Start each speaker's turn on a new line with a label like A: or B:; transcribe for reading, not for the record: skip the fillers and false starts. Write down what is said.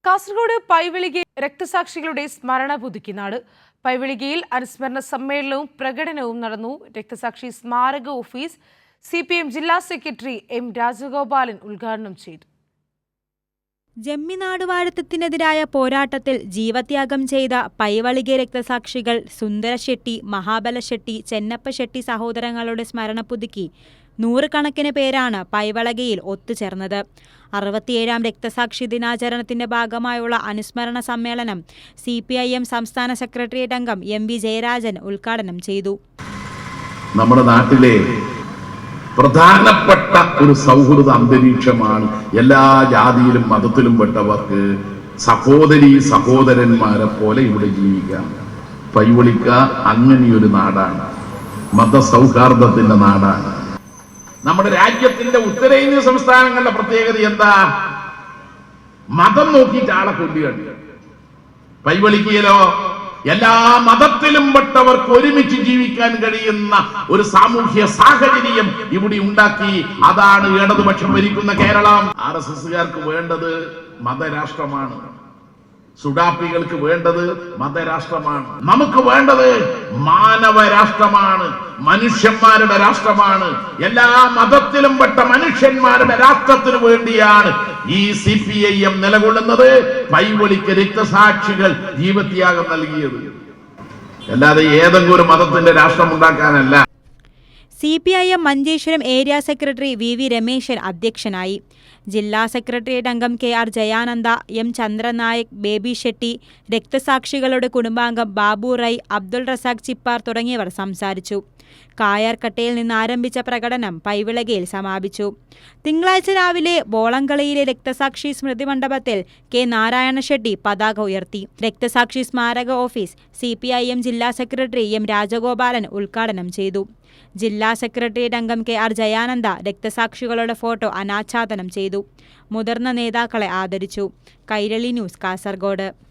A: കാസർഗോഡ് പൈവിളികയിൽ രക്തസാക്ഷികളുടെ സ്മരണ പുതുക്കിനാട്. പൈവിളികയിൽ അനുസ്മരണ സമ്മേളനവും പ്രകടനവും നടന്നു. രക്തസാക്ഷി സ്മാരക ഓഫീസ് CPM ജില്ലാ സെക്രട്ടറി M രാജഗോപാലൻ ഉദ്ഘാടനം ചെയ്തു.
B: ജമ്മിനാടുവാഴത്തത്തിനെതിരായ പോരാട്ടത്തിൽ ജീവത്യാഗം ചെയ്ത പൈവളിക രക്തസാക്ഷികൾ സുന്ദര ഷെട്ടി, മഹാബല ഷെട്ടി, ചെന്നപ്പ ഷെട്ടി സഹോദരങ്ങളുടെ സ്മരണ പുതുക്കി നൂറുകണക്കിന് പേരാണ് പൈവളകയിൽ ഒത്തുചേർന്നത്. 67ാം രക്തസാക്ഷി ദിനാചരണത്തിന്റെ ഭാഗമായുള്ള അനുസ്മരണ സമ്മേളനം CPIM സംസ്ഥാന സെക്രട്ടേറിയറ്റ് അംഗം MV ജയരാജൻ ഉദ്ഘാടനം ചെയ്തു.
C: നമ്മുടെ നാട്ടിലെ പ്രധാനപ്പെട്ട ഒരു സൗഹൃദ അന്തരീക്ഷമാണ്. എല്ലാ ജാതിയിലും മതത്തിലും പെട്ടവർക്ക് സഹോദരീ സഹോദരന്മാരെ പോലെ ഇവിടെ ജീവിക്കാം. പൈവളിക്ക അങ്ങനെയൊരു നാടാണ്, മതസൗഹാർദ്ദത്തിന്റെ നാടാണ്. നമ്മുടെ രാജ്യത്തിന്റെ ഉത്തരേന്ത്യ സംസ്ഥാനങ്ങളുടെ പ്രത്യേകത എന്താ? മതം നോക്കിയിട്ട് ആളെ കൊല്ലുകയാണ്. പൈവളിക്കയിലോ എല്ലാ മതത്തിലും പെട്ടവർക്ക് ഒരുമിച്ച് ജീവിക്കാൻ കഴിയുന്ന ഒരു സാമൂഹ്യ സാഹചര്യം ഇവിടെ ഉണ്ടാക്കി. അതാണ് ഇടതുപക്ഷം ഭരിക്കുന്ന കേരളം. RSSകാർക്ക് വേണ്ടത് മതരാഷ്ട്രമാണ്, സുഡാപ്പികൾക്ക് വേണ്ടത് മതരാഷ്ട്രമാണ്. നമുക്ക് വേണ്ടത് മാനവ രാഷ്ട്രമാണ്, മനുഷ്യന്മാരുടെ രാഷ്ട്രമാണ്. എല്ലാ മതത്തിലും പെട്ട മനുഷ്യന്മാരുടെ രാഷ്ട്രത്തിനു വേണ്ടിയാണ് ഈ CPIM നിലകൊള്ളുന്നത്. പൈവളിക്ക് രക്തസാക്ഷികൾ ജീവത്യാഗം നൽകിയത്, അല്ലാതെ ഏതെങ്കിലും ഒരു മതത്തിന്റെ രാഷ്ട്രം ഉണ്ടാക്കാനല്ല.
B: CPIM Manjeshwaram area secretary VV Rameshan അധ്യക്ഷനായി. ജില്ലാ സെക്രട്ടേറിയറ്റ് അംഗം KR ജയാനന്ദ, M ചന്ദ്രനായക്, ബേബി ഷെട്ടി, രക്തസാക്ഷികളുടെ കുടുംബാംഗം ബാബു റൈ, അബ്ദുൾ റസാഖ് ചിപ്പാർ തുടങ്ങിയവർ സംസാരിച്ചു. കായാർകട്ടയിൽ നിന്ന് ആരംഭിച്ച പ്രകടനം പൈവിളകയിൽ സമാപിച്ചു. തിങ്കളാഴ്ച രാവിലെ ബോളംകളിയിലെ രക്തസാക്ഷി സ്മൃതി മണ്ഡപത്തിൽ K നാരായണ ഷെട്ടി പതാക ഉയർത്തി. രക്തസാക്ഷി സ്മാരക ഓഫീസ് CPIM ജില്ലാ സെക്രട്ടറി M രാജഗോപാലൻ ഉദ്ഘാടനം ചെയ്തു. ജില്ലാ സെക്രട്ടേറിയറ്റ് അംഗം KR ജയാനന്ദ രക്തസാക്ഷികളുടെ ഫോട്ടോ അനാച്ഛാദനം ചെയ്തു. മുതിർന്ന നേതാക്കളെ ആദരിച്ചു. കൈരളി ന്യൂസ്, കാസർഗോഡ്.